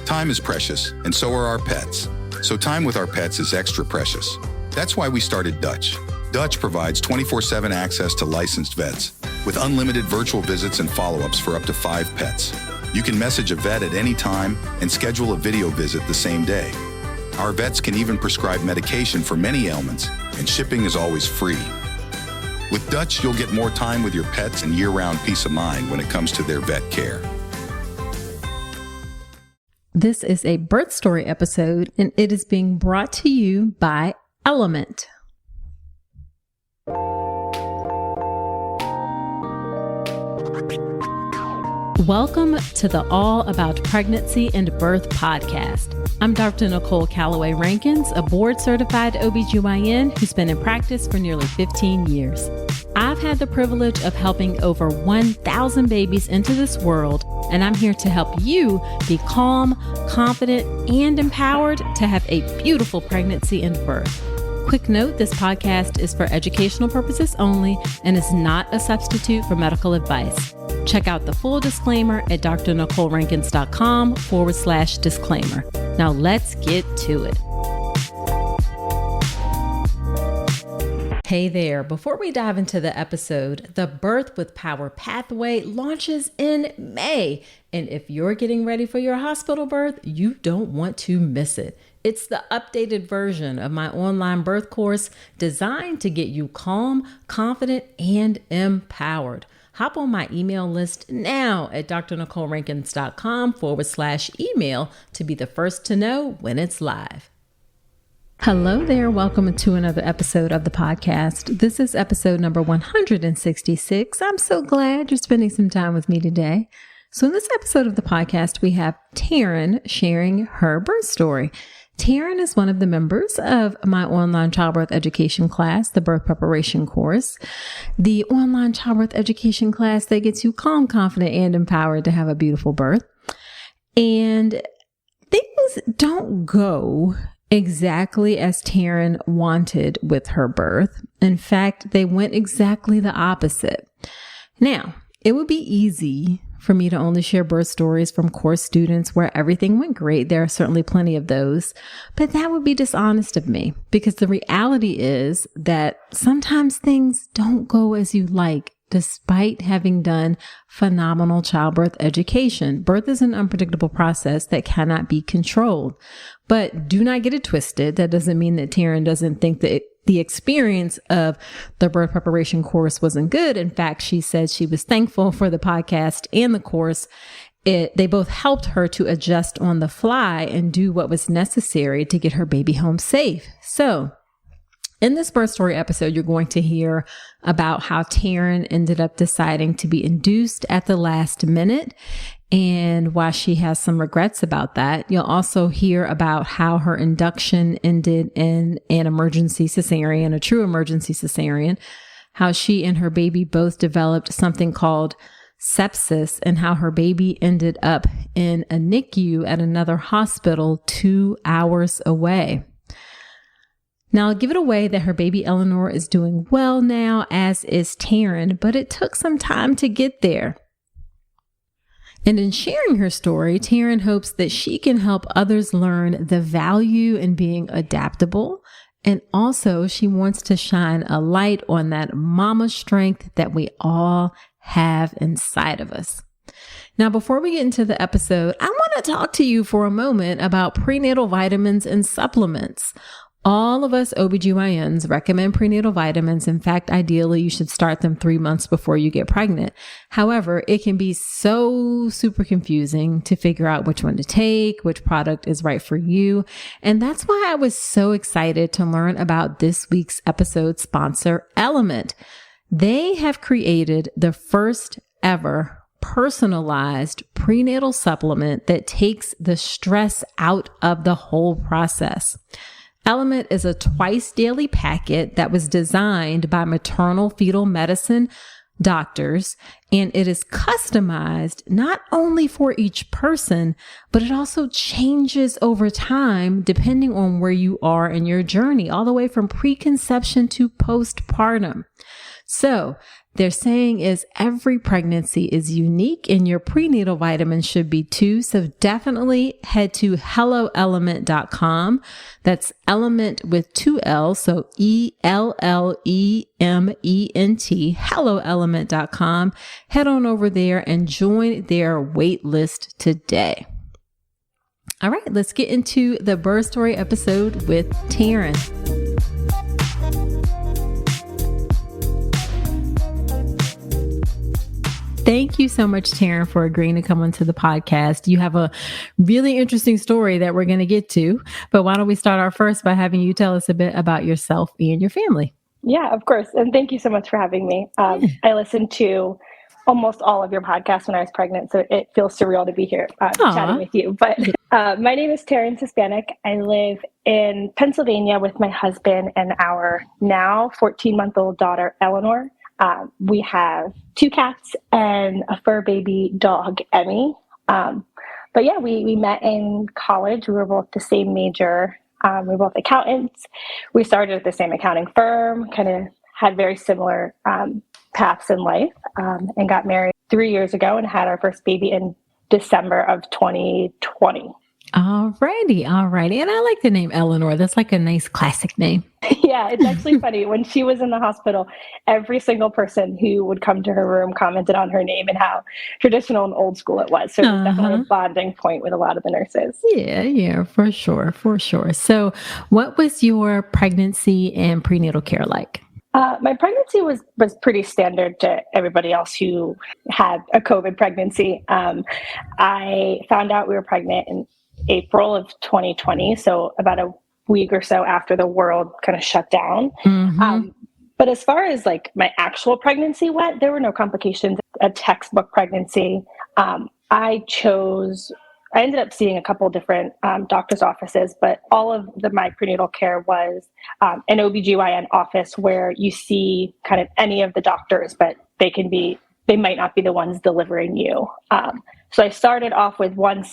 Time is precious, and so are our pets. So time with our pets is extra precious. That's why we started Dutch. Dutch provides 24/7 access to licensed vets, with unlimited virtual visits and follow-ups for up to 5 pets. You can message a vet at any time and schedule a video visit the same day. Our vets can even prescribe medication for many ailments, and shipping is always free. With Dutch, you'll get more time with your pets and year-round peace of mind when it comes to their vet care. This is a birth story episode, and it is being brought to you by Ellement. Welcome to the All About Pregnancy and Birth podcast. I'm Dr. Nicole Calloway Rankins, a board-certified OBGYN who's been in practice for nearly 15 years. I've had the privilege of helping over 1,000 babies into this world, and I'm here to help you be calm, confident, and empowered to have a beautiful pregnancy and birth. Quick note, this podcast is for educational purposes only and is not a substitute for medical advice. Check out the full disclaimer at drnicolerankins.com/disclaimer. Now let's get to it. Hey there. Before we dive into the episode, the Birth with Power Pathway launches in May. And if you're getting ready for your hospital birth, you don't want to miss it. It's the updated version of my online birth course designed to get you calm, confident, and empowered. Hop on my email list now at drnicolerankins.com/email to be the first to know when it's live. Hello there. Welcome to another episode of the podcast. This is episode number 166. I'm so glad you're spending some time with me today. So in this episode of the podcast, we have Taryn sharing her birth story. Taryn is one of the members of my online childbirth education class, the birth preparation course, the online childbirth education class that gets you calm, confident, and empowered to have a beautiful birth. And things don't go exactly as Taryn wanted with her birth. In fact, they went exactly the opposite. Now, it would be easy for me to only share birth stories from course students where everything went great. There are certainly plenty of those, but that would be dishonest of me because the reality is that sometimes things don't go as you like, despite having done phenomenal childbirth education. Birth is an unpredictable process that cannot be controlled, but do not get it twisted. That doesn't mean that Taryn doesn't think that the experience of the birth preparation course wasn't good. In fact, she said she was thankful for the podcast and the course. They both helped her to adjust on the fly and do what was necessary to get her baby home safe. So in this birth story episode, you're going to hear about how Taryn ended up deciding to be induced at the last minute and why she has some regrets about that. You'll also hear about how her induction ended in an emergency cesarean, a true emergency cesarean, how she and her baby both developed something called sepsis, and how her baby ended up in a NICU at another hospital 2 hours away. Now, I'll give it away that her baby Eleanor is doing well now, as is Taryn, but it took some time to get there. And in sharing her story, Taryn hopes that she can help others learn the value in being adaptable. And also, she wants to shine a light on that mama strength that we all have inside of us. Now, before we get into the episode, I want to talk to you for a moment about prenatal vitamins and supplements. All of us OBGYNs recommend prenatal vitamins. In fact, ideally, you should start them 3 months before you get pregnant. However, it can be so super confusing to figure out which one to take, which product is right for you. And that's why I was so excited to learn about this week's episode sponsor, Ellement. They have created the first ever personalized prenatal supplement that takes the stress out of the whole process. Ellement is a twice daily packet that was designed by maternal fetal medicine doctors, and it is customized not only for each person, but it also changes over time depending on where you are in your journey, all the way from preconception to postpartum. So they're saying is every pregnancy is unique and your prenatal vitamins should be too. So definitely head to helloelement.com. That's Element with 2 L's. So ELLEMENT, helloelement.com. Head on over there and join their wait list today. All right, let's get into the birth story episode with Taryn. Thank you so much, Taryn, for agreeing to come onto the podcast. You have a really interesting story that we're going to get to, but why don't we start off first by having you tell us a bit about yourself and your family? Yeah, of course. And thank you so much for having me. I listened to almost all of your podcasts when I was pregnant, so it feels surreal to be here chatting with you. But my name is Taryn Hispanic. I live in Pennsylvania with my husband and our now 14-month-old daughter, Eleanor. We have 2 cats and a fur baby dog, Emmy. But yeah, we met in college. We were both the same major. We were both accountants. We started at the same accounting firm, kind of had very similar paths in life, and got married 3 years ago and had our first baby in December of 2020. Alrighty. And I like the name Eleanor. That's like a nice classic name. Yeah, it's actually funny. When she was in the hospital, every single person who would come to her room commented on her name and how traditional and old school it was. So it was definitely a bonding point with a lot of the nurses. Yeah, for sure. So what was your pregnancy and prenatal care like? My pregnancy was pretty standard to everybody else who had a COVID pregnancy. I found out we were pregnant in April of 2020, so about a week or so after the world kind of shut down. But as far as like my actual pregnancy went, there were no complications. A textbook pregnancy. I ended up seeing a couple different doctor's offices, but all of my prenatal care was an OBGYN office where you see kind of any of the doctors, but they might not be the ones delivering you. So I started off with one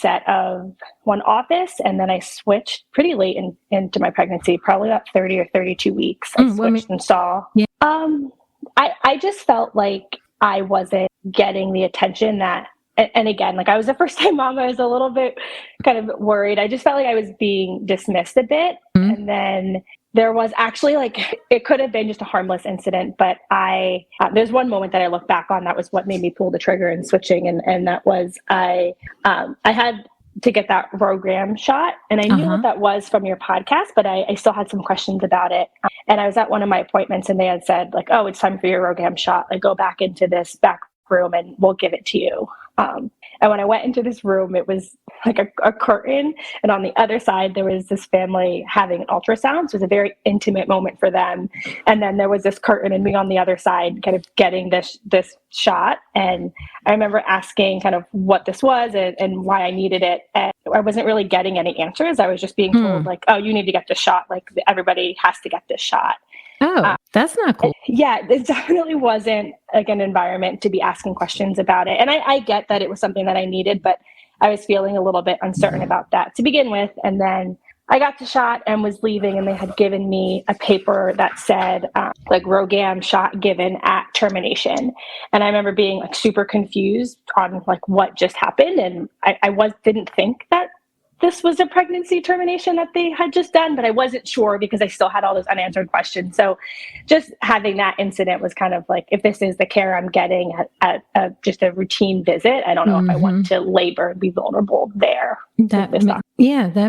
office, and then I switched pretty late into my pregnancy, probably about 30 or 32 weeks. I switched and saw. Yeah. I just felt like I wasn't getting the attention that, and again, like I was a first time mom, I was a little bit kind of worried. I just felt like I was being dismissed a bit. And then there was actually it could have been just a harmless incident, but there's one moment that I look back on that was what made me pull the trigger in switching. And that was, I had to get that RhoGAM shot, and I knew what that was from your podcast, but I still had some questions about it. And I was at one of my appointments and they had said like, oh, it's time for your RhoGAM shot. Like go back into this back room and we'll give it to you. And when I went into this room, it was like a curtain. And on the other side, there was this family having an ultrasound. So it was a very intimate moment for them. And then there was this curtain and me on the other side kind of getting this shot. And I remember asking kind of what this was and why I needed it. And I wasn't really getting any answers. I was just being told like, oh, you need to get this shot. Like everybody has to get this shot. Oh, that's not cool. Yeah, it definitely wasn't like an environment to be asking questions about it. And I get that it was something that I needed, but I was feeling a little bit uncertain about that to begin with. And then I got the shot and was leaving, and they had given me a paper that said like RhoGAM shot given at termination. And I remember being like super confused on like what just happened. And I didn't think that this was a pregnancy termination that they had just done, but I wasn't sure because I still had all those unanswered questions. So just having that incident was kind of like, if this is the care I'm getting at just a routine visit, I don't know if I want to labor and be vulnerable there. That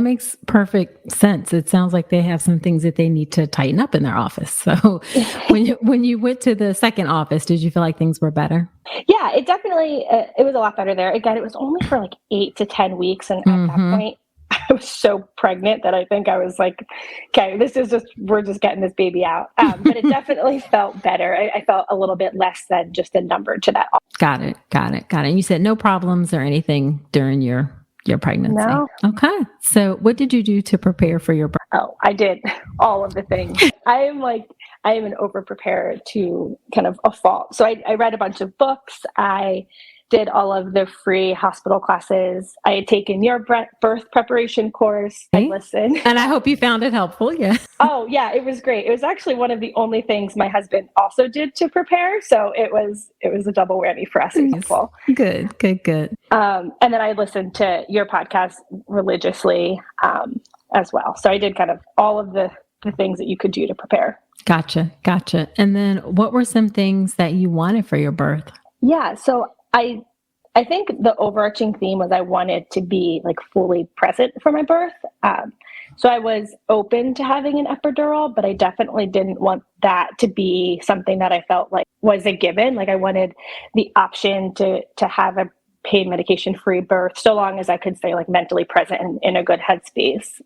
makes perfect sense. It sounds like they have some things that they need to tighten up in their office. So when you went to the second office, did you feel like things were better? Yeah, it definitely, it was a lot better there. Again, it was only for like 8 to 10 weeks. And at that point, I was so pregnant that I think I was like, okay, we're just getting this baby out. But it definitely felt better. I felt a little bit less than just a number to that. Got it. And you said no problems or anything during your pregnancy? No. Okay. So what did you do to prepare for your birth? Oh, I did all of the things. I am an over preparer to kind of a fault. So I read a bunch of books. I did all of the free hospital classes. I had taken your birth preparation course. I listened. And I hope you found it helpful. Yeah. Oh yeah, it was great. It was actually one of the only things my husband also did to prepare. So it was a double whammy for us. It was helpful. Good. And then I listened to your podcast religiously as well. So I did kind of all of the things that you could do to prepare. Gotcha. And then what were some things that you wanted for your birth? Yeah. So I think the overarching theme was I wanted to be like fully present for my birth. So I was open to having an epidural, but I definitely didn't want that to be something that I felt like was a given. Like I wanted the option to have a pain medication-free birth, so long as I could stay like mentally present and in a good headspace.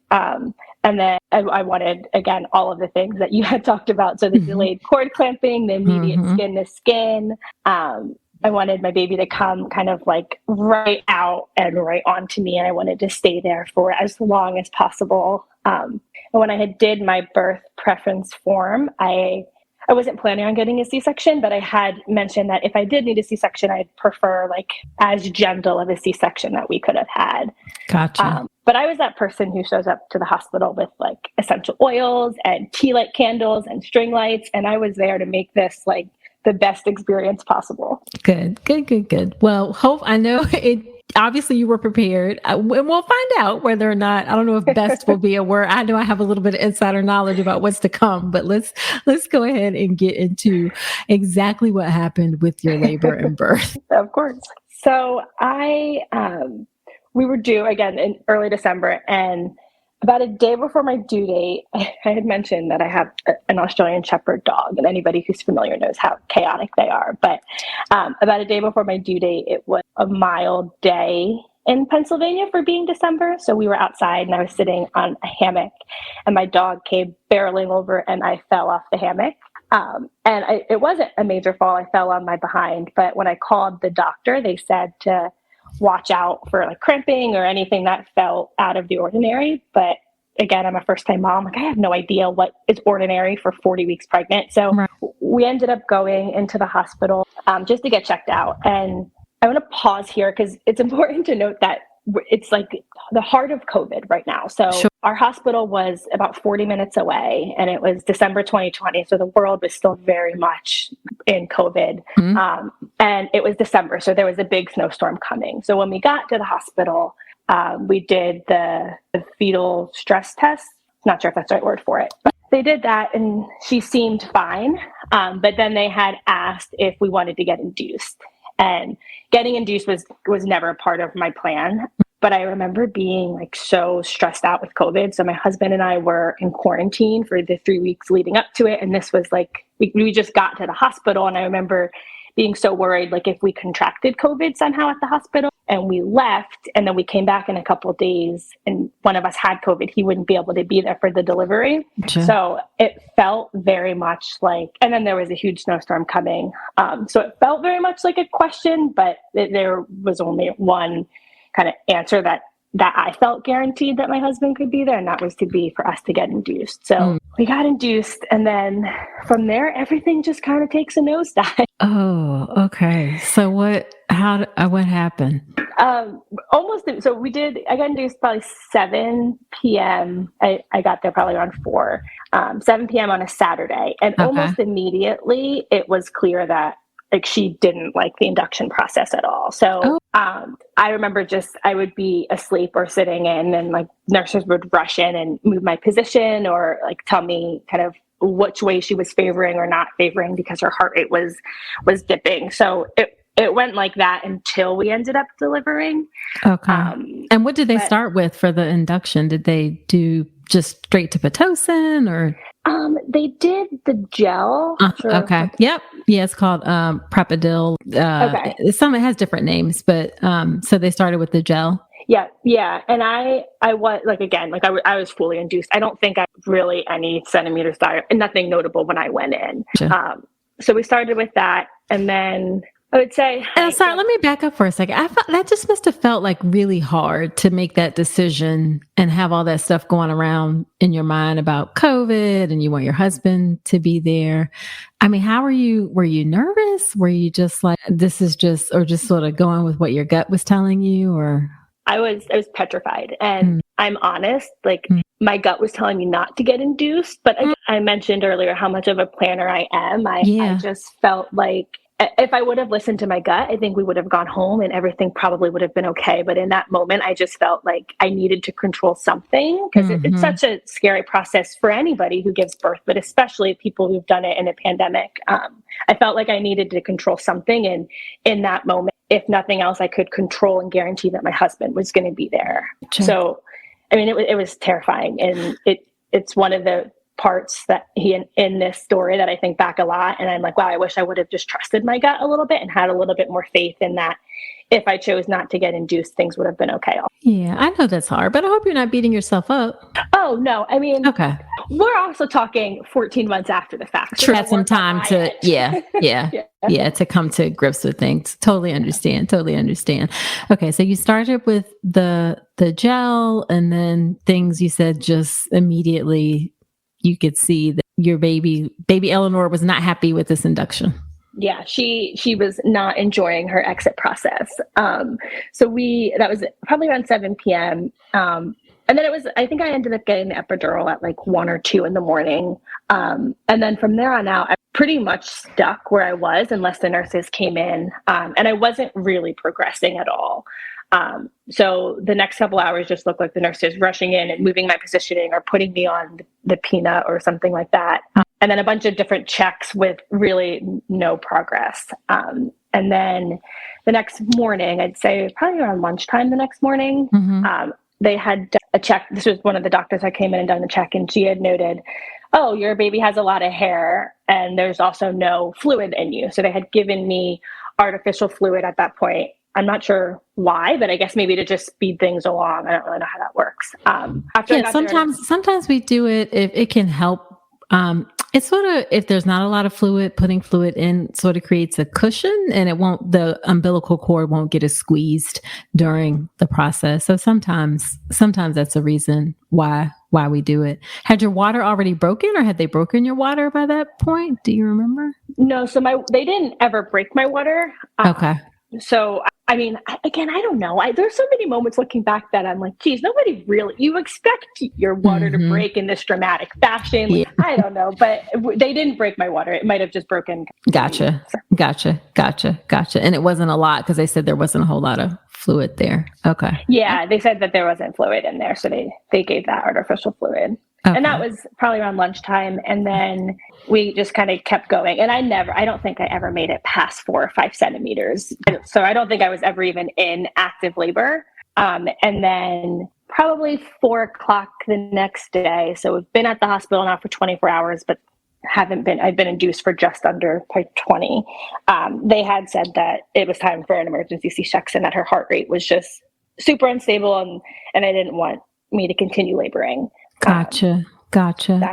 And then I wanted, again, all of the things that you had talked about. So the delayed cord clamping, the immediate skin to skin. I wanted my baby to come kind of like right out and right onto me. And I wanted to stay there for as long as possible. And when I did my birth preference form, I wasn't planning on getting a C-section, but I had mentioned that if I did need a C-section, I'd prefer like as gentle of a C-section that we could have had. Gotcha. But I was that person who shows up to the hospital with like essential oils and tea light candles and string lights. And I was there to make this like the best experience possible. Good. Well, I know it. Obviously, you were prepared. We'll find out whether or not, I don't know if best will be a word. I know I have a little bit of insider knowledge about what's to come, but let's go ahead and get into exactly what happened with your labor and birth. Of course. So we were due again in early December, and about a day before my due date, I had mentioned that I have an Australian Shepherd dog, and anybody who's familiar knows how chaotic they are. But about a day before my due date, it was a mild day in Pennsylvania for being December. So we were outside and I was sitting on a hammock and my dog came barreling over and I fell off the hammock. It wasn't a major fall. I fell on my behind. But when I called the doctor, they said to watch out for like cramping or anything that felt out of the ordinary. But again, I'm a first-time mom. Like I have no idea what is ordinary for 40 weeks pregnant. So we ended up going into the hospital just to get checked out. And I want to pause here because it's important to note that it's like the heart of COVID right now. So Our hospital was about 40 minutes away and it was December 2020. So the world was still very much in COVID. And it was December. So there was a big snowstorm coming. So when we got to the hospital, we did the fetal stress test. Not sure if that's the right word for it, but they did that and she seemed fine. But then they had asked if we wanted to get induced. And getting induced was never a part of my plan. But I remember being like so stressed out with COVID. So my husband and I were in quarantine for the 3 weeks leading up to it. And this was like, we just got to the hospital. And I remember being so worried, like if we contracted COVID somehow at the hospital and we left and then we came back in a couple of days and one of us had COVID, he wouldn't be able to be there for the delivery. Sure. So it felt very much like, and then there was a huge snowstorm coming. So it felt very much like a question, but there was only one kind of answer that I felt guaranteed that my husband could be there. And that was to be for us to get induced. So we got induced. And then from there, everything just kind of takes a nosedive. Oh, okay. So what happened? So I got induced probably 7 p.m. I got there probably around 4, 7 p.m. on a Saturday. And almost immediately it was clear that like she didn't like the induction process at all. So I remember I would be asleep or sitting in and like nurses would rush in and move my position or like tell me kind of which way she was favoring or not favoring because her heart rate was dipping. So it went like that until we ended up delivering. Okay. And what did they start with for the induction? Did they do just straight to Pitocin or? They did the gel. Okay. Yep. Yeah, it's called Prepadil. Okay. It has different names, but so they started with the gel. Yeah. And I was like, again, like I was fully induced. I don't think I really any centimeters diet and nothing notable when I went in. Sure. So we started with that. And then I would say. And sorry, let me back up for a second. I thought that just must have felt like really hard to make that decision and have all that stuff going around in your mind about COVID and you want your husband to be there. I mean, how were you nervous? Were you just like, this is just, or just sort of going with what your gut was telling you, or? I was petrified, and I'm honest, like my gut was telling me not to get induced, but I mentioned earlier how much of a planner I am. I just felt like if I would have listened to my gut, I think we would have gone home and everything probably would have been okay. But in that moment, I just felt like I needed to control something because it's such a scary process for anybody who gives birth, but especially people who've done it in a pandemic. I felt like I needed to control something. And in that moment, if nothing else, I could control and guarantee that my husband was going to be there. Sure. So, I mean, it was terrifying. And it's one of the parts that in this story that I think back a lot. And I'm like, wow, I wish I would have just trusted my gut a little bit and had a little bit more faith in that. If I chose not to get induced, things would have been okay. Yeah, I know that's hard, but I hope you're not beating yourself up. Oh, no. I mean, okay. We're also talking 14 months after the fact. Sure, had some time to, to come to grips with things. Totally understand. Okay, so you started with the gel, and then things you said just immediately you could see that your baby Eleanor was not happy with this induction. Yeah, she was not enjoying her exit process. So that was probably around 7 p.m. And then I think I ended up getting the epidural at like 1 or 2 in the morning. And then from there on out, I pretty much stuck where I was unless the nurses came in. And I wasn't really progressing at all. So the next couple hours just looked like the nurses rushing in and moving my positioning or putting me on the peanut or something like that. And then a bunch of different checks with really no progress. And then the next morning, I'd say probably around lunchtime the next morning, they had done a check. This was one of the doctors that came in and done the check, and she had noted, oh, your baby has a lot of hair and there's also no fluid in you. So they had given me artificial fluid at that point. I'm not sure why, but I guess maybe to just speed things along. I don't really know how that works. Sometimes we do it if it can help. It's sort of, if there's not a lot of fluid, putting fluid in sort of creates a cushion, and the umbilical cord won't get as squeezed during the process. So sometimes that's a reason why we do it. Had your water already broken, or had they broken your water by that point? Do you remember? No, so they didn't ever break my water. Okay. So, I mean, again, I don't know. There's so many moments looking back that I'm like, geez, nobody really, you expect your water to break in this dramatic fashion. Like, I don't know, but they didn't break my water. It might have just broken. Gotcha. And it wasn't a lot because they said there wasn't a whole lot of fluid there. Okay. Yeah, they said that there wasn't fluid in there. So they gave that artificial fluid. Okay. And that was probably around lunchtime. And then we just kind of kept going. And I don't think I ever made it past 4 or 5 centimeters. So I don't think I was ever even in active labor. And then probably 4 o'clock the next day. So we've been at the hospital now for 24 hours, but I've been induced for just under 20. They had said that it was time for an emergency C-section, that her heart rate was just super unstable. And they didn't want me to continue laboring. Gotcha.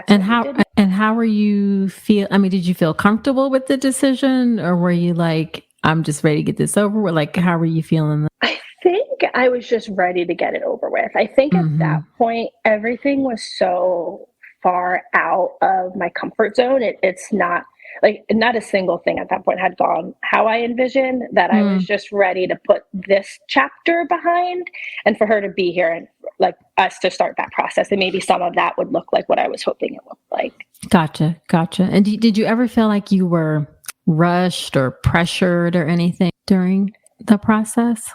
And how were you feel? I mean, did you feel comfortable with the decision, or were you like, I'm just ready to get this over with? Like, how were you feeling? I think I was just ready to get it over with. I think at that point, everything was so far out of my comfort zone. It's not a single thing at that point had gone how I envisioned, that I was just ready to put this chapter behind and for her to be here and like us to start that process. And maybe some of that would look like what I was hoping it looked like. Gotcha. And did you ever feel like you were rushed or pressured or anything during the process?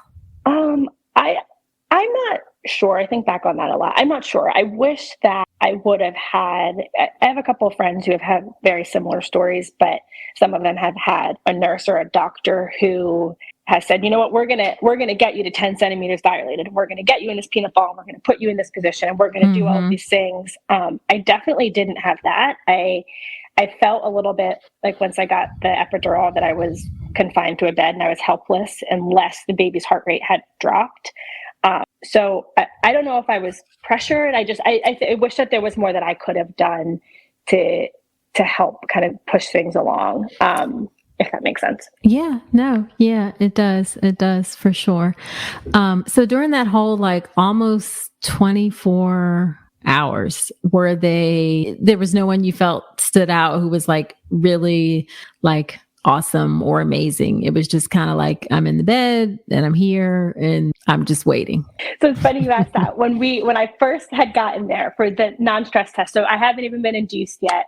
I'm not sure. I think back on that a lot. I'm not sure. I wish that I would have had, I have a couple of friends who have had very similar stories, but some of them have had a nurse or a doctor who has said, you know what, we're going to get you to 10 centimeters dilated. We're going to get you in this peanut ball. And we're going to put you in this position, and we're going to do all of these things. I definitely didn't have that. I felt a little bit like once I got the epidural that I was confined to a bed and I was helpless unless the baby's heart rate had dropped. So I don't know if I was pressured. I wish that there was more that I could have done to help kind of push things along. if that makes sense. Yeah, no, yeah, it does. It does for sure. So during that whole like almost 24 hours, there was no one you felt stood out who was like really like awesome or amazing. It was just kind of like, I'm in the bed and I'm here and I'm just waiting. So it's funny you asked that. When I first had gotten there for the non-stress test, so I haven't even been induced yet.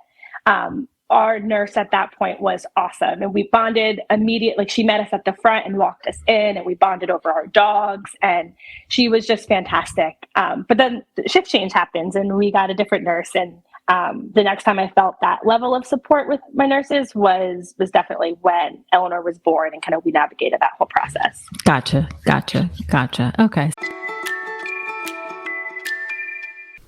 Our nurse at that point was awesome. And we bonded immediately. Like she met us at the front and walked us in, and we bonded over our dogs, and she was just fantastic. But then the shift change happens and we got a different nurse. And the next time I felt that level of support with my nurses was definitely when Eleanor was born, and kind of we navigated that whole process. Gotcha. Okay.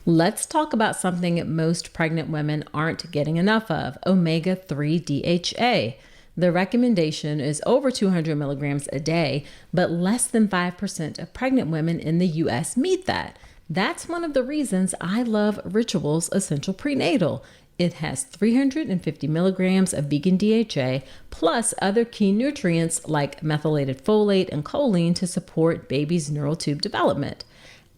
Let's talk about something most pregnant women aren't getting enough of, omega-3 DHA. The recommendation is over 200 milligrams a day, but less than 5% of pregnant women in the US meet that. That's one of the reasons I love Ritual's Essential Prenatal. It has 350 milligrams of vegan DHA, plus other key nutrients like methylated folate and choline to support baby's neural tube development.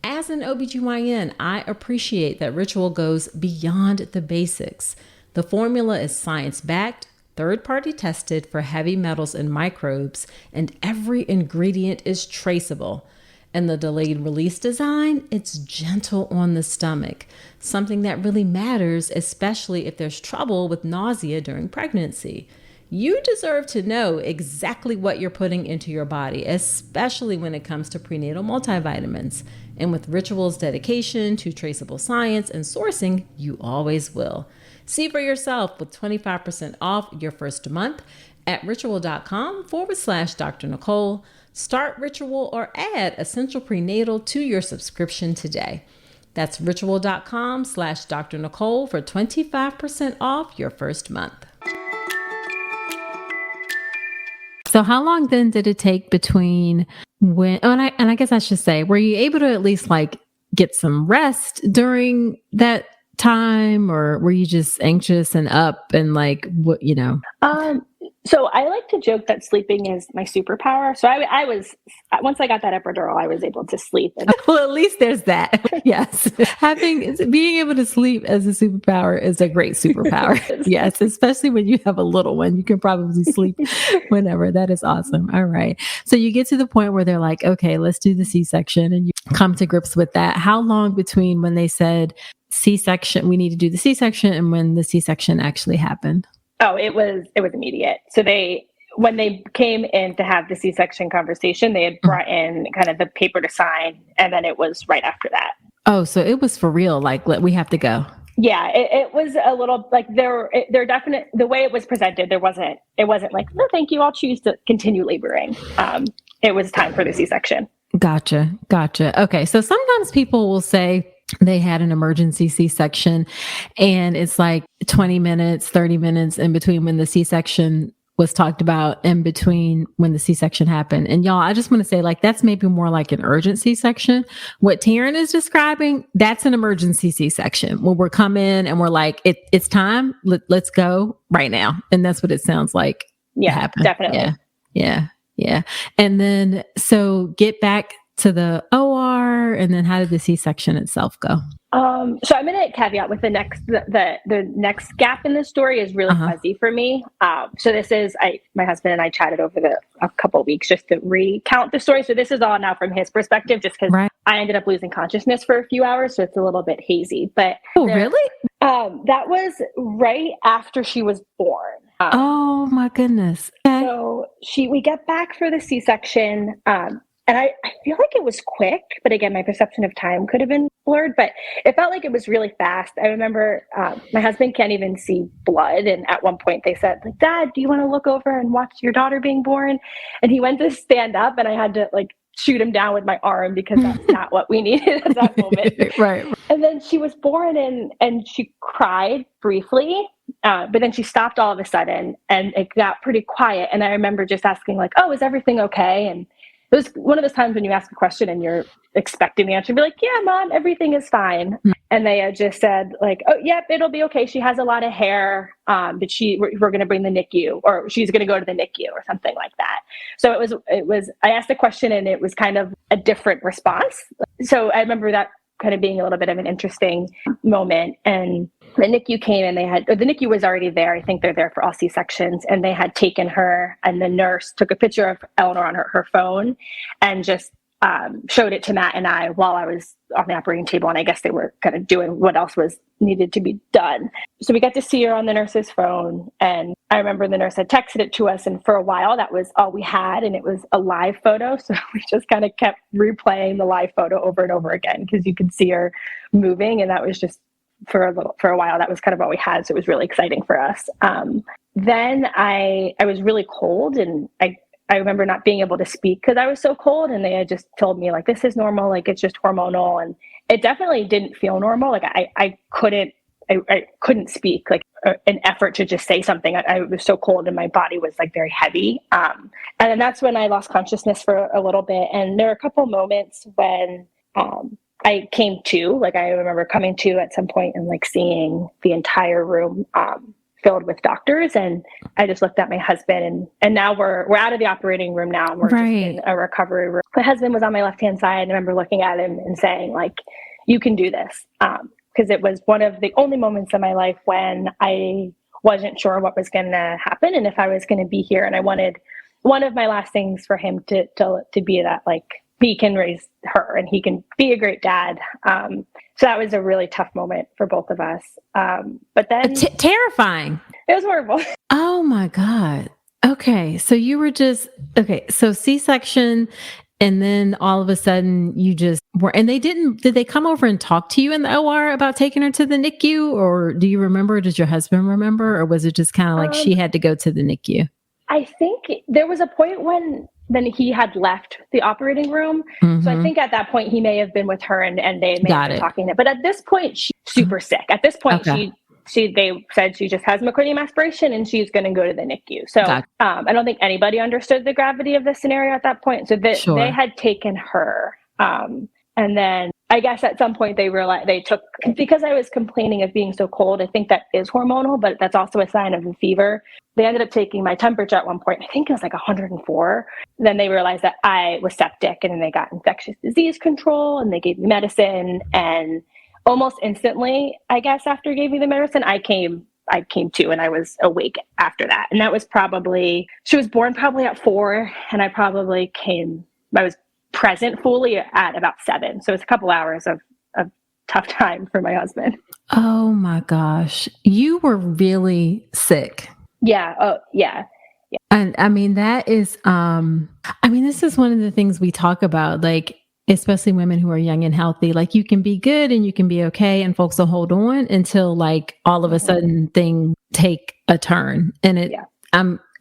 As an OBGYN, I appreciate that Ritual goes beyond the basics. The formula is science-backed, third-party tested for heavy metals and microbes, and every ingredient is traceable. And the delayed release design, it's gentle on the stomach, something that really matters, especially if there's trouble with nausea during pregnancy. You deserve to know exactly what you're putting into your body, especially when it comes to prenatal multivitamins. And with Ritual's dedication to traceable science and sourcing, you always will. See for yourself with 25% off your first month at ritual.com/Dr. Nicole. Start Ritual or add Essential Prenatal to your subscription today. That's ritual.com/Dr. Nicole for 25% off your first month. So how long then did it take between and I guess I should say, were you able to at least like get some rest during that time, or were you just anxious and up and like, what, So I like to joke that sleeping is my superpower. So I was, once I got that epidural, I was able to sleep. Well, at least there's that. Yes. Being able to sleep as a superpower is a great superpower. Yes. Especially when you have a little one, you can probably sleep whenever. That is awesome. All right. So you get to the point where they're like, okay, let's do the C-section, and you come to grips with that. How long between when they said C-section, we need to do the C-section, and when the C-section actually happened? Oh, it was immediate. So when they came in to have the C-section conversation, they had brought in kind of the paper to sign, and then it was right after that. Oh, so it was for real. Like, we have to go. Yeah, it was a little like they're definite. The way it was presented, it wasn't like, no, thank you, I'll choose to continue laboring. It was time for the C-section. Gotcha. Okay, so sometimes people will say they had an emergency C-section, and it's like 20 minutes, 30 minutes in between when the C-section was talked about and between when the C-section happened. And y'all, I just want to say, like, that's maybe more like an urgent C-section. What Taryn is describing, that's an emergency C-section when we're coming and we're like, it's time. Let's go right now. And that's what it sounds like. Yeah, happened. definitely. Yeah. And then, so get back to the OR, and then how did the C-section itself go? So I'm going to caveat with the next gap in the story is really fuzzy for me. So this is, my husband and I chatted over a couple of weeks just to recount the story. So this is all now from his perspective, just because I ended up losing consciousness for a few hours. So it's a little bit hazy, but really? That was right after she was born. Oh my goodness. Okay. So we get back for the C-section, and I feel like it was quick, but again, my perception of time could have been blurred, but it felt like it was really fast. I remember my husband can't even see blood. And at one point they said, like, Dad, do you want to look over and watch your daughter being born? And he went to stand up, and I had to like shoot him down with my arm because that's not what we needed at that moment. Right. And then she was born, and she cried briefly, but then she stopped all of a sudden, and it got pretty quiet. And I remember just asking like, oh, is everything okay? And it was one of those times when you ask a question and you're expecting the answer to be like, yeah, Mom, everything is fine. And they had just said like, oh, yep, it'll be okay. She has a lot of hair, but we're going to bring the NICU, or she's going to go to the NICU or something like that. So it was, I asked the question and it was kind of a different response. So I remember that kind of being a little bit of an interesting moment. And the NICU came and the NICU was already there. I think they're there for all C-sections, and they had taken her, and the nurse took a picture of Eleanor on her phone and just showed it to Matt and I while I was on the operating table. And I guess they were kind of doing what else was needed to be done. So we got to see her on the nurse's phone. And I remember the nurse had texted it to us. And for a while, that was all we had. And it was a live photo. So we just kind of kept replaying the live photo over and over again, because you could see her moving. And that was just for a while, that was kind of all we had. So it was really exciting for us. Then I was really cold, and I remember not being able to speak because I was so cold, and they had just told me like, this is normal. Like, it's just hormonal. And it definitely didn't feel normal. Like I couldn't speak, like an effort to just say something. I was so cold and my body was like very heavy. And then that's when I lost consciousness for a little bit. And there were a couple moments when, I came to, like, I remember coming to at some point and like seeing the entire room, filled with doctors. And I just looked at my husband, and now we're out of the operating room now. And we're just in a recovery room. My husband was on my left-hand side. And I remember looking at him and saying like, you can do this. Because it was one of the only moments in my life when I wasn't sure what was going to happen and if I was going to be here. And I wanted one of my last things for him to be that, like, he can raise her and he can be a great dad. So that was a really tough moment for both of us. But then terrifying. It was horrible. Oh my God. Okay. So you were so C-section, and then all of a sudden you just were, and did they come over and talk to you in the OR about taking her to the NICU? Or do you remember, does your husband remember, or was it just kind of like she had to go to the NICU? I think there was a point when then he had left the operating room. Mm-hmm. So I think at that point he may have been with her and they may have been talking. But at this point, she's super sick. At this point, they said she just has meconium aspiration and she's going to go to the NICU. So I don't think anybody understood the gravity of the scenario at that point. So they had taken her. And then I guess at some point they realized because I was complaining of being so cold, I think that is hormonal, but that's also a sign of a fever. They ended up taking my temperature at one point. I think it was like 104. Then they realized that I was septic, and then they got infectious disease control, and they gave me medicine. And almost instantly, I guess after gave me the medicine, I came to, and I was awake after that. And that was she was born probably at 4, and I was present fully at about 7. So it's a couple hours of tough time for my husband. Oh my gosh. You were really sick. Yeah. Oh, yeah. Yeah. And I mean, that is, this is one of the things we talk about, like, especially women who are young and healthy, like, you can be good and you can be okay, and folks will hold on until, like, all of a sudden things take a turn. And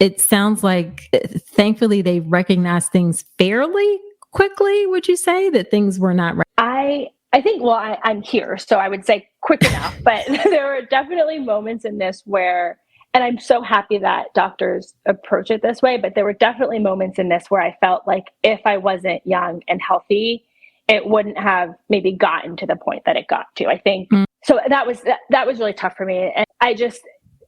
it sounds like, thankfully, they recognize things fairly quickly. Would you say that things were not right? I think, I'm here, so I would say quick enough, but there were definitely moments in this where, and I'm so happy that doctors approach it this way, but there were definitely moments in this where I felt like if I wasn't young and healthy, it wouldn't have maybe gotten to the point that it got to, I think. So that was really tough for me. And I just,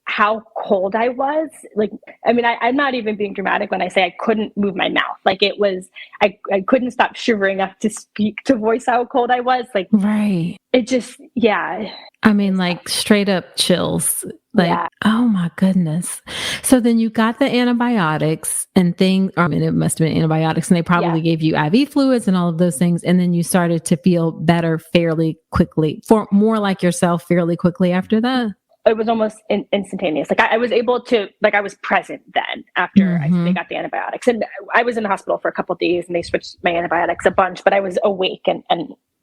how cold I was, like, I mean, I'm not even being dramatic when I say I couldn't move my mouth. Like, it was, I couldn't stop shivering up to speak, to voice how cold I was. Like, right. It just, yeah. I mean, like, straight up chills. Like, Oh my goodness. So then you got the antibiotics and things, it must have been antibiotics, and they probably gave you IV fluids and all of those things. And then you started to feel better fairly quickly, for more like yourself fairly quickly after that. It was almost instantaneous. Like, I was able to, like, I was present then after they got the antibiotics. And I was in the hospital for a couple of days, and they switched my antibiotics a bunch, but I was awake and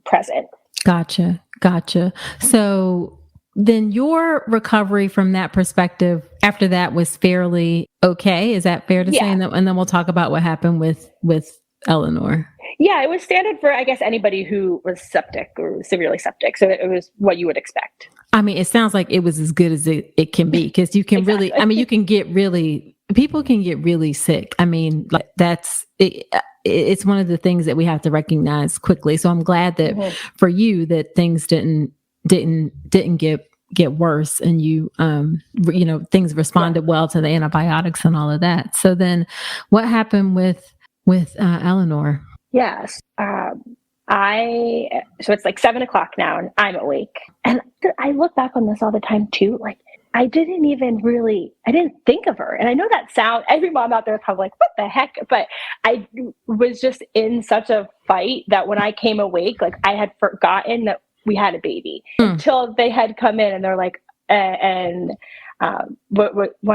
present. Gotcha. So then your recovery from that perspective after that was fairly okay. Is that fair to say? And then we'll talk about what happened with Eleanor. Yeah, it was standard for, I guess, anybody who was septic or severely septic. So it was what you would expect. I mean, it sounds like it was as good as it can be, because you can really, people can get really sick. I mean, like, it's one of the things that we have to recognize quickly. So I'm glad that for you that things didn't didn't get worse, and you things responded well to the antibiotics and all of that. So then what happened with Eleanor? Yes. So it's like 7:00 now and I'm awake. And I look back on this all the time too. Like I didn't think of her. And I know that every mom out there is probably like, what the heck? But I was just in such a fight that when I came awake, like I had forgotten that we had a baby until they had come in and they're like, one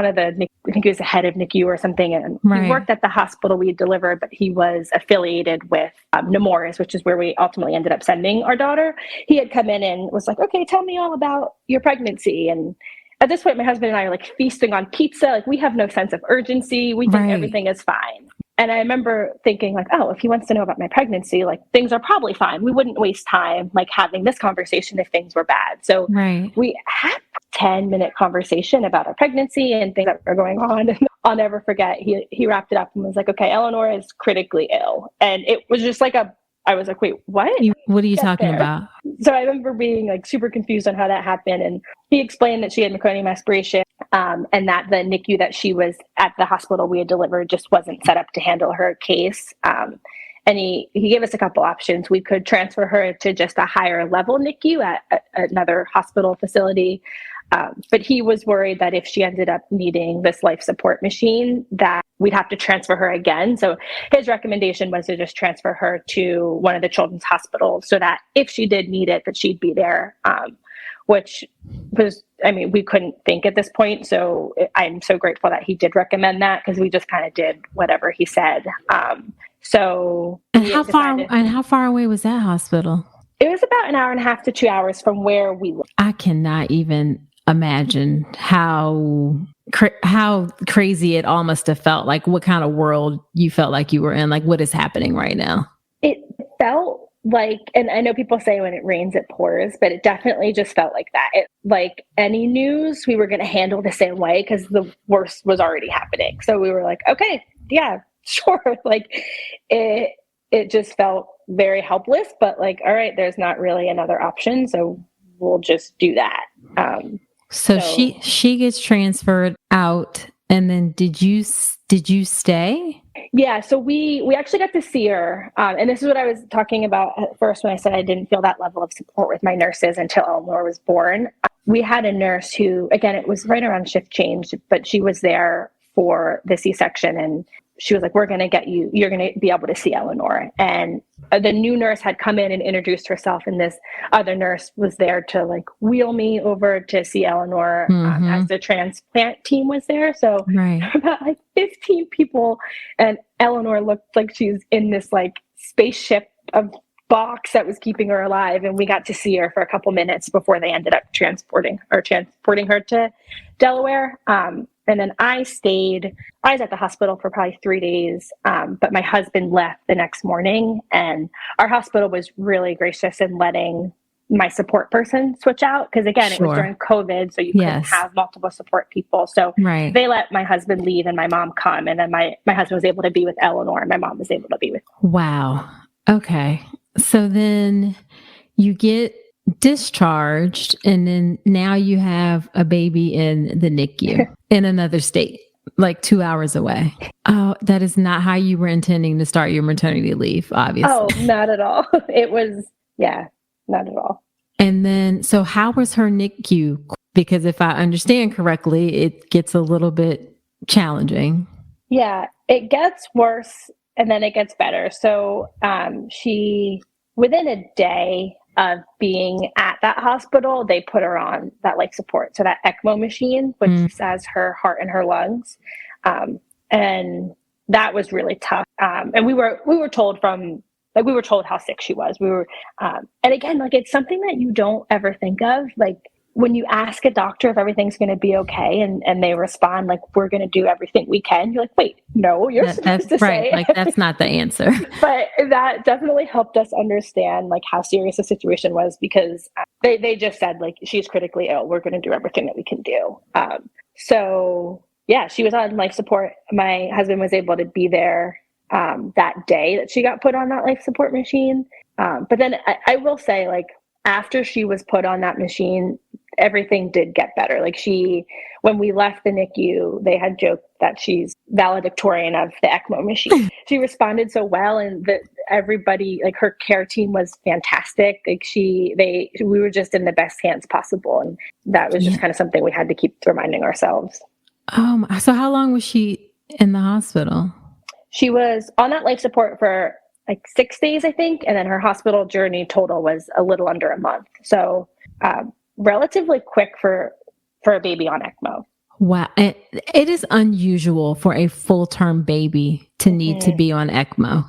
of the, I think he was the head of NICU or something, and he worked at the hospital we delivered, but he was affiliated with Nemours, which is where we ultimately ended up sending our daughter. He had come in and was like, okay, tell me all about your pregnancy. And at this point, my husband and I are like feasting on pizza. Like we have no sense of urgency. We think everything is fine. And I remember thinking like, oh, if he wants to know about my pregnancy, like things are probably fine. We wouldn't waste time like having this conversation if things were bad. So we had a 10-minute conversation about our pregnancy and things that were going on. And I'll never forget, he wrapped it up and was like, okay, Eleanor is critically ill. And it was just like I was like, wait, what? What are you talking about? So I remember being like super confused on how that happened. And he explained that she had meconium aspiration and that the NICU that she was at the hospital we had delivered just wasn't set up to handle her case. And he gave us a couple options. We could transfer her to just a higher level NICU at another hospital facility. But he was worried that if she ended up needing this life support machine, that we'd have to transfer her again. So his recommendation was to just transfer her to one of the children's hospitals so that if she did need it, that she'd be there, which was, we couldn't think at this point. So I'm so grateful that he did recommend that because we just kind of did whatever he said. How far away was that hospital? It was about an hour and a half to 2 hours from where we lived. I cannot even imagine how crazy it all must have felt. Like what kind of world you felt like you were in, like what is happening right now? It felt like, and I know people say when it rains, it pours, but it definitely just felt like that. Like any news, we were going to handle the same way because the worst was already happening. So we were like, okay, yeah, sure. Like it just felt very helpless, but like, all right, there's not really another option. So we'll just do that. So she gets transferred out, and then did you stay? Yeah. So we actually got to see her. And this is what I was talking about at first when I said I didn't feel that level of support with my nurses until Eleanor was born. We had a nurse who, again, it was right around shift change, but she was there for the C-section, and she was like, you're going to be able to see Eleanor. And the new nurse had come in and introduced herself. And this other nurse was there to like wheel me over to see Eleanor as the transplant team was there. So about like 15 people, and Eleanor looked like she's in this like spaceship of box that was keeping her alive. And we got to see her for a couple minutes before they ended up transporting her to Delaware. And then I was at the hospital for probably 3 days, but my husband left the next morning, and our hospital was really gracious in letting my support person switch out. Cause again, it was during COVID, so you couldn't have multiple support people. So they let my husband leave and my mom come, and then my husband was able to be with Eleanor and my mom was able to be with. Wow. Okay. So then you get discharged, and then now you have a baby in the NICU in another state, like 2 hours away. Oh, that is not how you were intending to start your maternity leave, obviously. Oh, not at all. It was, not at all. And then, so how was her NICU? Because if I understand correctly, it gets a little bit challenging. Yeah, it gets worse and then it gets better. So she, within a day of being at that hospital, they put her on that life support. So that ECMO machine, which says her heart and her lungs. And that was really tough. And we were told how sick she was. And again, like, it's something that you don't ever think of. Like, when you ask a doctor if everything's going to be okay, and they respond like, we're going to do everything we can, you're like, wait, no, you're supposed to say. Like, that's not the answer. But that definitely helped us understand like how serious the situation was, because they just said like, she's critically ill. We're going to do everything that we can do. So yeah, she was on life support. My husband was able to be there that day that she got put on that life support machine. But then I will say, like, after she was put on that machine, everything did get better. Like when we left the NICU, they had joked that she's valedictorian of the ECMO machine. She responded so well, and everybody, like her care team was fantastic. Like we were just in the best hands possible. And that was just kind of something we had to keep reminding ourselves. So how long was she in the hospital? She was on that life support for like 6 days, I think. And then her hospital journey total was a little under a month. So relatively quick for a baby on ECMO. Wow. It is unusual for a full-term baby to need to be on ECMO.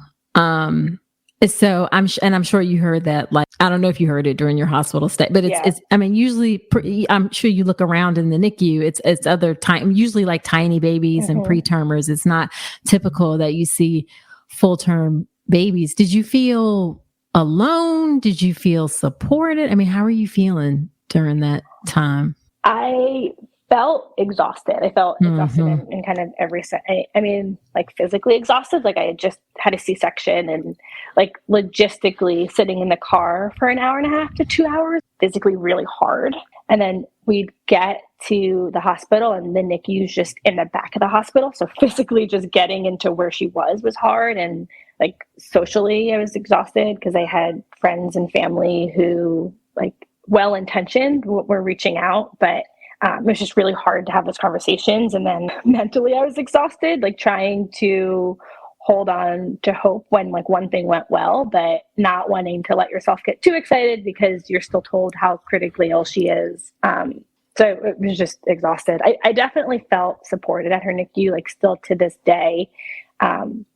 So I'm sure you heard that, like, I don't know if you heard it during your hospital stay, but it's I mean, usually I'm sure you look around in the NICU, it's other time, usually like tiny babies and pretermers. It's not typical that you see full-term babies. Did you feel alone? Did you feel supported? I mean, how are you feeling during that time? I felt exhausted. I felt exhausted in kind of every I mean, like physically exhausted. Like I had just had a C-section, and like logistically sitting in the car for an hour and a half to 2 hours, physically really hard. And then we'd get to the hospital, and the NICU's just in the back of the hospital. So physically just getting into where she was hard. And like socially, I was exhausted because I had friends and family who, like, well-intentioned, were reaching out, but it was just really hard to have those conversations. And then mentally I was exhausted, like trying to hold on to hope when like one thing went well, but not wanting to let yourself get too excited because you're still told how critically ill she is. So it was just exhausted. I definitely felt supported at her NICU, like still to this day.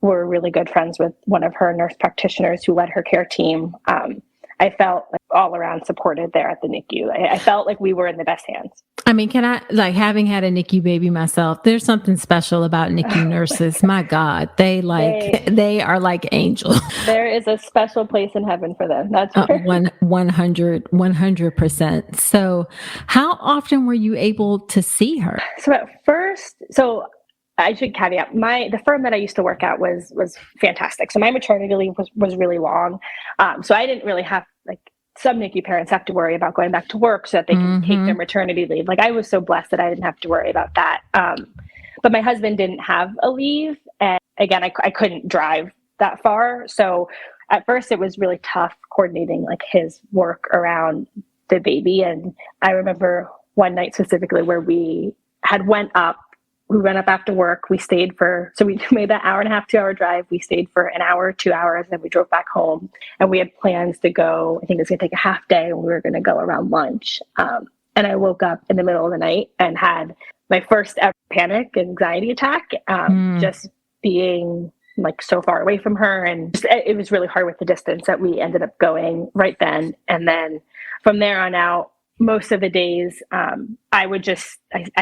We're really good friends with one of her nurse practitioners who led her care team. I felt like all around supported there at the NICU. I felt like we were in the best hands. I mean, like having had a NICU baby myself, there's something special about NICU nurses. My God, they are like angels. There is a special place in heaven for them. That's 100%. So how often were you able to see her? So at first, I should caveat, the firm that I used to work at was fantastic. So my maternity leave was really long. So I didn't really have, like, some NICU parents have to worry about going back to work so that they can take their maternity leave. Like, I was so blessed that I didn't have to worry about that. But my husband didn't have a leave. And again, I couldn't drive that far. So at first it was really tough coordinating like his work around the baby. And I remember one night specifically where we went up after work. We made that hour and a half, 2 hour drive. We stayed for an hour, 2 hours, and then we drove back home. And we had plans to go, I think it was going to take a half day, and we were going to go around lunch. And I woke up in the middle of the night and had my first ever panic and anxiety attack, just being like so far away from her. And it was really hard with the distance that we ended up going right then. And then from there on out, most of the days, I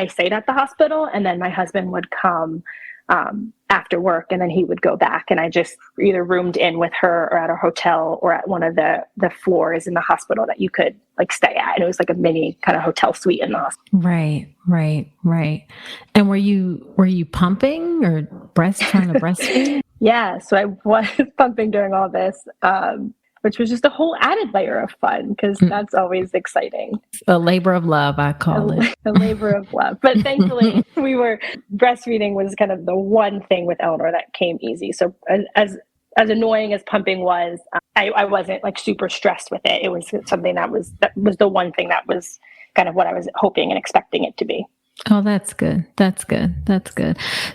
stayed at the hospital, and then my husband would come after work, and then he would go back, and I just either roomed in with her or at a hotel or at one of the floors in the hospital that you could like stay at. And it was like a mini kind of hotel suite in the hospital. Right. And were you pumping or trying to breastfeed? Yeah. So I was pumping during all this. Which was just a whole added layer of fun because that's always exciting. A labor of love, I call it. A labor of love. But thankfully, breastfeeding was kind of the one thing with Eleanor that came easy. So as annoying as pumping was, I wasn't like super stressed with it. It was something that was the one thing that was kind of what I was hoping and expecting it to be. Oh, that's good.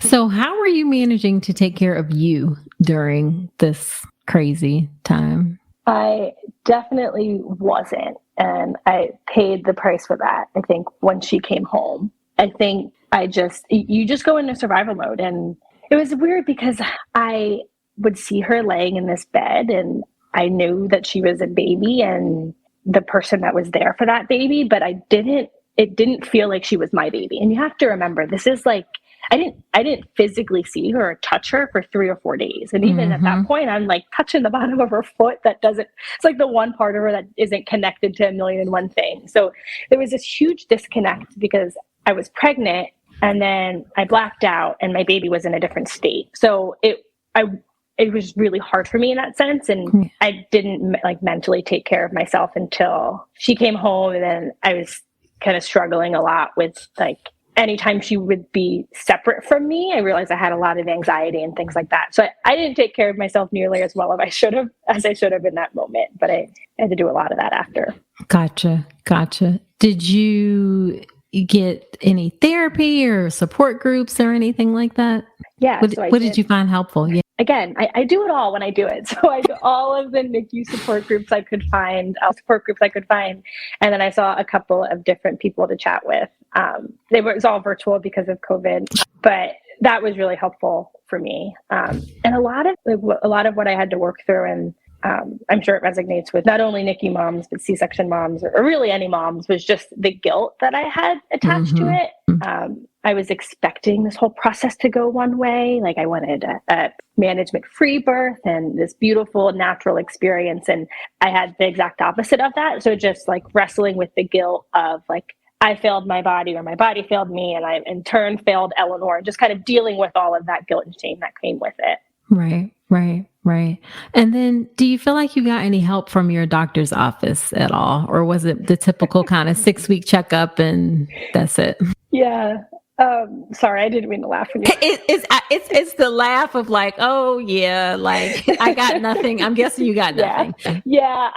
So how were you managing to take care of you during this crazy time? I definitely wasn't. And I paid the price for that. I think when she came home, I think you just go into survival mode. And it was weird because I would see her laying in this bed, and I knew that she was a baby and the person that was there for that baby, but it didn't feel like she was my baby. And you have to remember, this is like, I didn't physically see her or touch her for 3 or 4 days. And even at that point, I'm like touching the bottom of her foot. It's like the one part of her that isn't connected to 1,000,001 things. So there was this huge disconnect because I was pregnant and then I blacked out and my baby was in a different state. So it was really hard for me in that sense. And I didn't like mentally take care of myself until she came home. And then I was kind of struggling a lot with like, anytime she would be separate from me, I realized I had a lot of anxiety and things like that. So I didn't take care of myself nearly as well as I should have in that moment, but I had to do a lot of that after. Gotcha. Did you get any therapy or support groups or anything like that? Yeah. What did you find helpful? Yeah. Again, I do it all when I do it. So I do all of the NICU support groups I could find, and then I saw a couple of different people to chat with. It was all virtual because of COVID, but that was really helpful for me. And a lot of what I had to work through, and I'm sure it resonates with not only NICU moms, but C-section moms, or really any moms, was just the guilt that I had attached to it. I was expecting this whole process to go one way. Like I wanted a management-free birth and this beautiful natural experience. And I had the exact opposite of that. So just like wrestling with the guilt of like, I failed my body or my body failed me, and I in turn failed Eleanor, and just kind of dealing with all of that guilt and shame that came with it. Right. And then do you feel like you got any help from your doctor's office at all? Or was it the typical kind of 6-week checkup and that's it? Yeah. Sorry, I didn't mean to laugh when you. It's the laugh of like, oh yeah, like I got nothing. I'm guessing you got nothing. Yeah,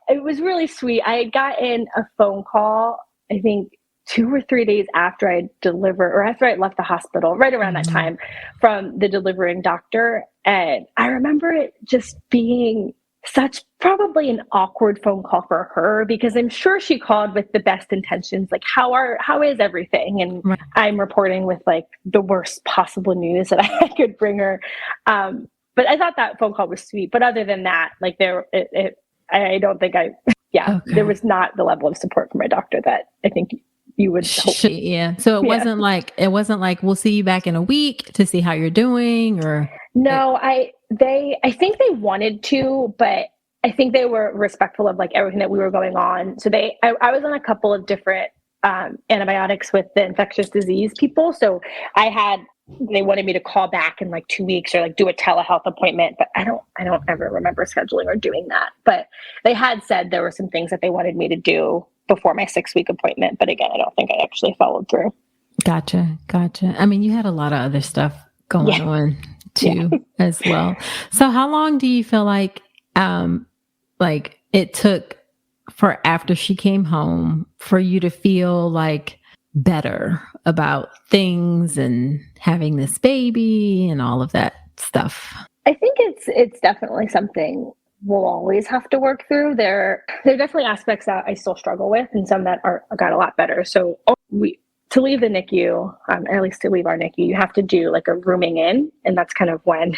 it was really sweet. I had gotten a phone call, I think 2 or 3 days after I delivered, or after I left the hospital, right around that time, from the delivering doctor. And I remember it just being such probably an awkward phone call for her, because I'm sure she called with the best intentions, like how is everything? And I'm reporting with like the worst possible news that I could bring her. But I thought that phone call was sweet. But other than that, like I don't think there was not the level of support from my doctor that I think you would hope. Yeah. So it wasn't like we'll see you back in a week to see how you're doing, or no, I think they wanted to, but I think they were respectful of like everything that we were going on. So I was on a couple of different antibiotics with the infectious disease people. So they wanted me to call back in like 2 weeks or like do a telehealth appointment, but I don't ever remember scheduling or doing that. But they had said there were some things that they wanted me to do before my 6-week appointment. But again, I don't think I actually followed through. Gotcha. I mean, you had a lot of other stuff going on too, as well. So how long do you feel like it took for after she came home for you to feel like better about things and having this baby and all of that stuff? I think it's definitely something we'll always have to work through. There are definitely aspects that I still struggle with, and some that got a lot better. So to leave the NICU, or at least to leave our NICU, you have to do like a rooming in, and that's kind of when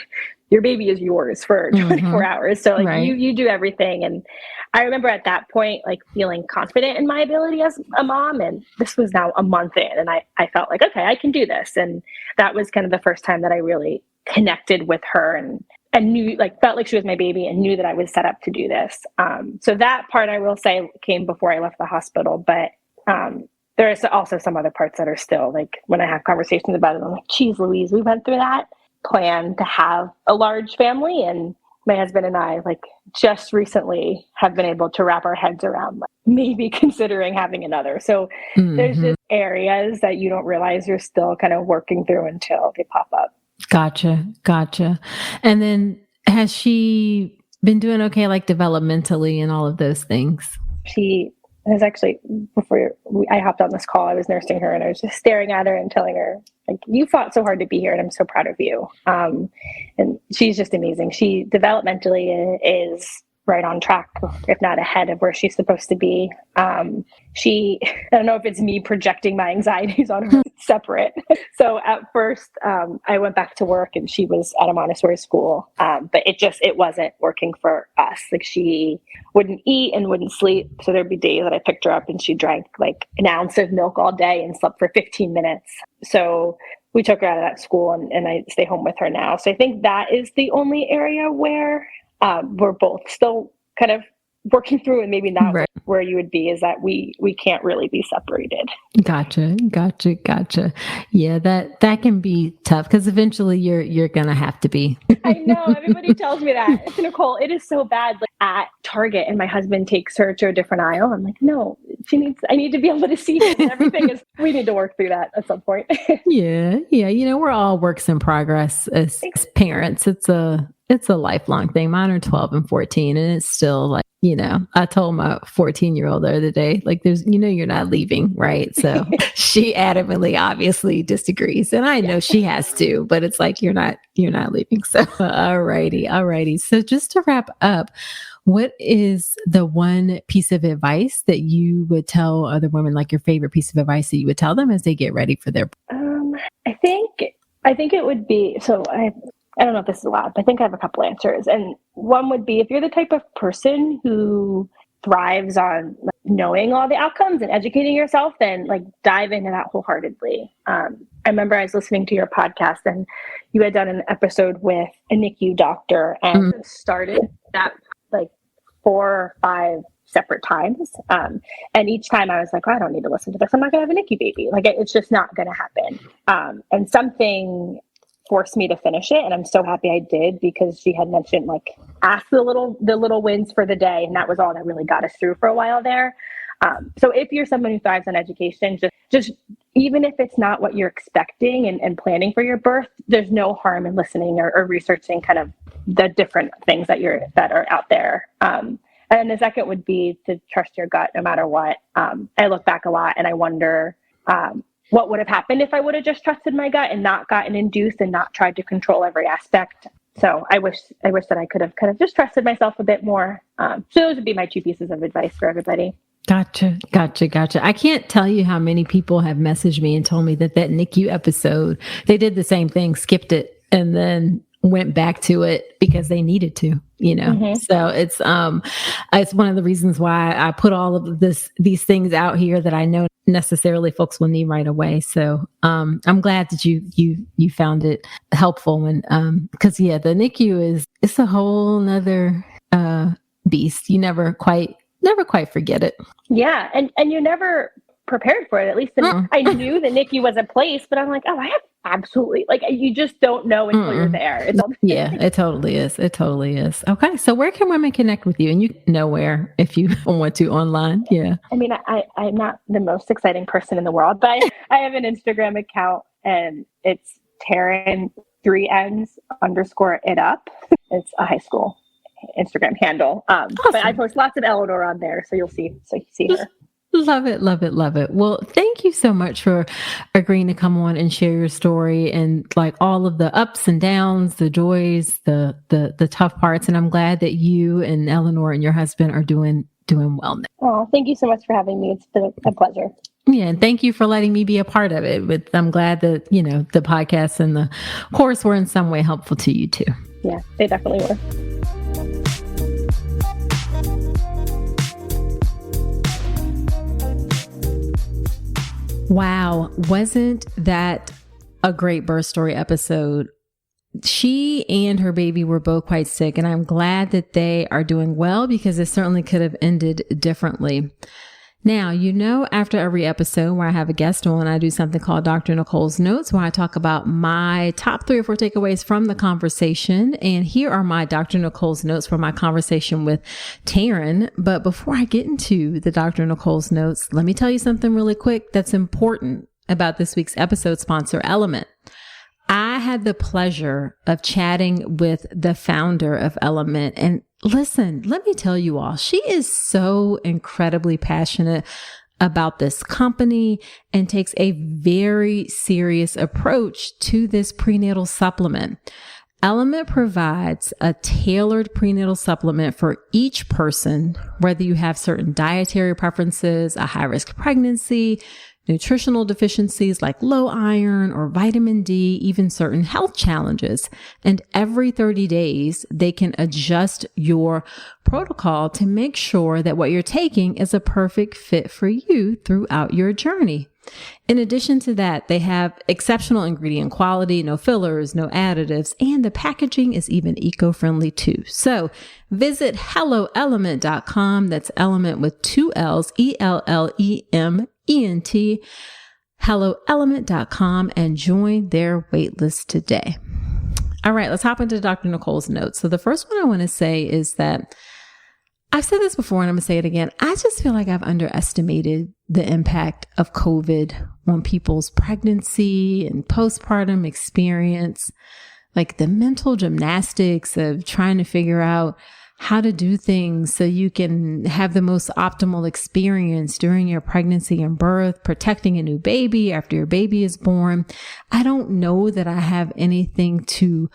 your baby is yours for 24 hours. So like you do everything. And I remember at that point, like feeling confident in my ability as a mom. And this was now a month in, and I felt like, okay, I can do this. And that was kind of the first time that I really connected with her and knew, like, felt like she was my baby and knew that I was set up to do this. So that part I will say came before I left the hospital, but there is also some other parts that are still, like, when I have conversations about it, I'm like, geez, Louise, we went through that plan to have a large family. And my husband and I, like, just recently have been able to wrap our heads around, like, maybe considering having another. So there's just areas that you don't realize you're still kind of working through until they pop up. Gotcha. And then has she been doing okay, like developmentally and all of those things? She has actually, before I hopped on this call, I was nursing her and I was just staring at her and telling her, like, you fought so hard to be here and I'm so proud of you. And she's just amazing. She developmentally is right on track, if not ahead of where she's supposed to be. I don't know if it's me projecting my anxieties on her, separate. So at first, I went back to work and she was at a Montessori school, but it wasn't working for us. Like, she wouldn't eat and wouldn't sleep. So there'd be days that I picked her up and she drank like an ounce of milk all day and slept for 15 minutes. So we took her out of that school and I stay home with her now. So I think that is the only area where we're both still kind of working through, and maybe not Right. where you would be, is that we can't really be separated. Gotcha. Yeah, that can be tough because eventually you're gonna have to be. I know, everybody tells me that. Nicole, it is so bad. Like at Target, and my husband takes her to a different aisle. I'm like, no, I need to be able to see it. And everything is, we need to work through that at some point. Yeah. We're all works in progress as parents. It's a lifelong thing. Mine are 12 and 14, and it's still like, I told my 14-year-old the other day, like, you're not leaving, right? So she adamantly, obviously disagrees. And I know she has to, but it's like, you're not leaving. So, alrighty. So just to wrap up, what is the one piece of advice that you would tell other women, like your favorite piece of advice that you would tell them as they get ready for their? I think it would be, so I don't know if this is allowed, but I think I have a couple answers. And one would be, if you're the type of person who thrives on knowing all the outcomes and educating yourself, then dive into that wholeheartedly. I remember I was listening to your podcast, and you had done an episode with a NICU doctor, and started that 4 or 5 separate times. And each time I was like, oh, I don't need to listen to this. I'm not going to have a NICU baby. It's just not going to happen. And something forced me to finish it. And I'm so happy I did, because she had mentioned ask the little wins for the day. And that was all that really got us through for a while there. So if you're someone who thrives on education, just even if it's not what you're expecting and planning for your birth, there's no harm in listening or researching kind of the different things that are out there. And the second would be to trust your gut no matter what. I look back a lot and I wonder, what would have happened if I would have just trusted my gut and not gotten induced and not tried to control every aspect. So I wish that I could have kind of just trusted myself a bit more. So those would be my 2 pieces of advice for everybody. Gotcha. I can't tell you how many people have messaged me and told me that NICU episode, they did the same thing, skipped it, and then went back to it because they needed to, Mm-hmm. So it's one of the reasons why I put all of these things out here that I know necessarily folks will need right away. So I'm glad that you found it helpful, and because the NICU it's a whole nother beast. You never quite forget it. Yeah, and you never prepared for it. At least I knew the NICU was a place, but I'm like, oh, I have absolutely, you just don't know until you're there. It totally is. Okay, so where can women connect with you? And you know where, if you want to, online. Yeah. I mean, I'm not the most exciting person in the world, but I have an Instagram account, and it's Taryn 3Ns _it up. It's a high school Instagram handle. Awesome. But I post lots of Eleanor on there, so you'll see her. Love it. Well, thank you so much for agreeing to come on and share your story, and all of the ups and downs, the joys, the tough parts. And I'm glad that you and Eleanor and your husband are doing well now. Oh, thank you so much for having me. It's been a pleasure. Yeah, and thank you for letting me be a part of it. But I'm glad that, the podcast and the course were in some way helpful to you too. Yeah, they definitely were. Wow. Wasn't that a great birth story episode? She and her baby were both quite sick, and I'm glad that they are doing well, because it certainly could have ended differently. Now, after every episode where I have a guest on, I do something called Dr. Nicole's Notes, where I talk about my top 3 or 4 takeaways from the conversation. And here are my Dr. Nicole's Notes for my conversation with Taryn. But before I get into the Dr. Nicole's Notes, let me tell you something really quick that's important about this week's episode sponsor, Ellement. I had the pleasure of chatting with the founder of Ellement, and listen, let me tell you all, she is so incredibly passionate about this company and takes a very serious approach to this prenatal supplement. Ellement provides a tailored prenatal supplement for each person, whether you have certain dietary preferences, a high-risk pregnancy, nutritional deficiencies like low iron or vitamin D, even certain health challenges. And every 30 days, they can adjust your protocol to make sure that what you're taking is a perfect fit for you throughout your journey. In addition to that, they have exceptional ingredient quality, no fillers, no additives, and the packaging is even eco-friendly too. So visit helloelement.com. That's Element with 2 L's, ELLEMENT, helloelement.com, and join their waitlist today. All right, let's hop into Dr. Nicole's notes. So the first one I want to say is that I've said this before and I'm going to say it again. I just feel like I've underestimated the impact of COVID on people's pregnancy and postpartum experience, like the mental gymnastics of trying to figure out how to do things so you can have the most optimal experience during your pregnancy and birth, protecting a new baby after your baby is born. I don't know that I have anything to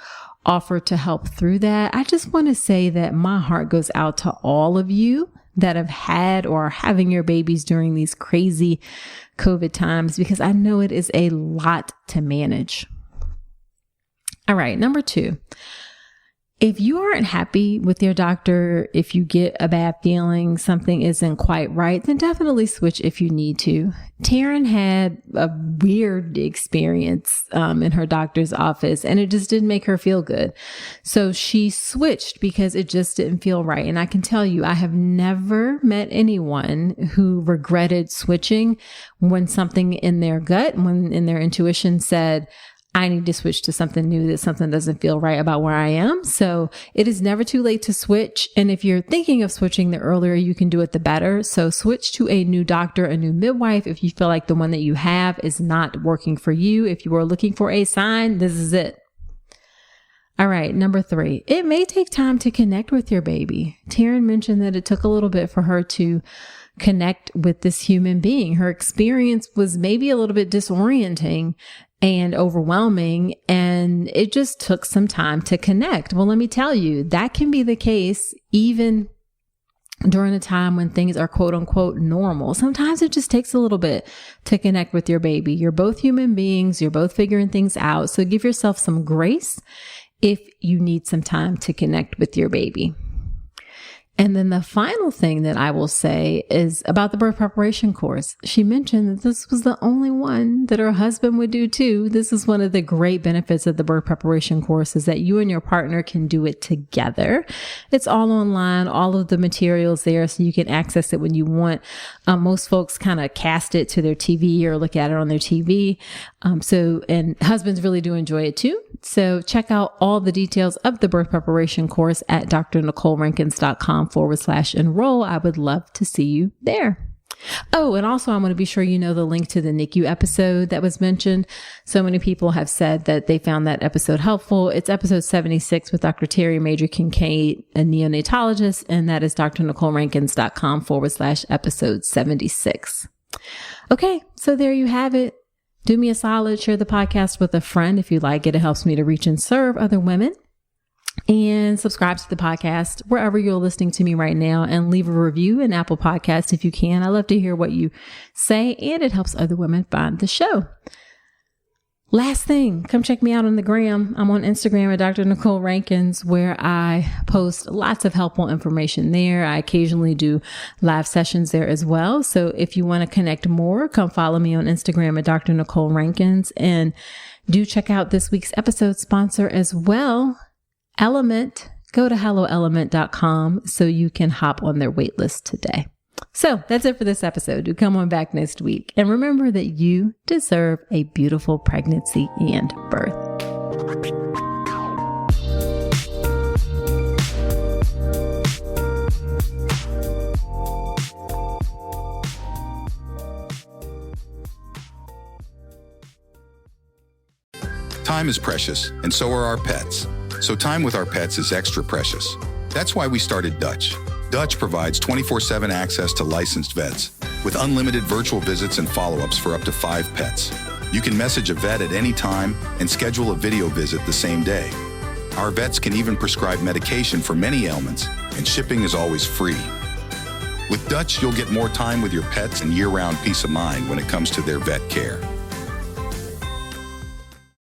offer to help through that. I just want to say that my heart goes out to all of you that have had or are having your babies during these crazy COVID times, because I know it is a lot to manage. All right, number 2. If you aren't happy with your doctor, if you get a bad feeling, something isn't quite right, then definitely switch if you need to. Taryn had a weird experience in her doctor's office, and it just didn't make her feel good. So she switched because it just didn't feel right. And I can tell you, I have never met anyone who regretted switching when something in their gut, when in their intuition said, I need to switch to something new, that something doesn't feel right about where I am. So it is never too late to switch. And if you're thinking of switching, the earlier you can do it, the better. So switch to a new doctor, a new midwife. If you feel like the one that you have is not working for you, if you are looking for a sign, this is it. All right. Number 3, it may take time to connect with your baby. Taryn mentioned that it took a little bit for her to connect with this human being. Her experience was maybe a little bit disorienting and overwhelming, and it just took some time to connect. Well, let me tell you, that can be the case even during a time when things are quote unquote normal. Sometimes it just takes a little bit to connect with your baby. You're both human beings. You're both figuring things out. So give yourself some grace if you need some time to connect with your baby. And then the final thing that I will say is about the birth preparation course. She mentioned that this was the only one that her husband would do too. This is one of the great benefits of the birth preparation course, is that you and your partner can do it together. It's all online, all of the materials there, so you can access it when you want. Most folks kind of cast it to their TV or look at it on their TV. And husbands really do enjoy it too. So check out all the details of the birth preparation course at drnicolerankins.com/enroll. I would love to see you there. Oh, and also I want to be sure you know the link to the NICU episode that was mentioned. So many people have said that they found that episode helpful. It's episode 76 with Dr. Terry Major Kincaid, a neonatologist, and that is drnicolerankins.com/episode 76. Okay, so there you have it. Do me a solid, share the podcast with a friend if you like it. It helps me to reach and serve other women. And subscribe to the podcast wherever you're listening to me right now, and leave a review in Apple Podcasts if you can. I love to hear what you say, and it helps other women find the show. Last thing, come check me out on the gram. I'm on Instagram at Dr. Nicole Rankins, where I post lots of helpful information there. I occasionally do live sessions there as well. So if you want to connect more, come follow me on Instagram at Dr. Nicole Rankins, and do check out this week's episode sponsor as well, Ellement. Go to helloelement.com so you can hop on their waitlist today. So that's it for this episode. Do come on back next week. And remember that you deserve a beautiful pregnancy and birth. Time is precious, and so are our pets. So time with our pets is extra precious. That's why we started Dutch. Dutch provides 24/7 access to licensed vets with unlimited virtual visits and follow-ups for up to 5 pets. You can message a vet at any time and schedule a video visit the same day. Our vets can even prescribe medication for many ailments, and shipping is always free. With Dutch, you'll get more time with your pets and year-round peace of mind when it comes to their vet care.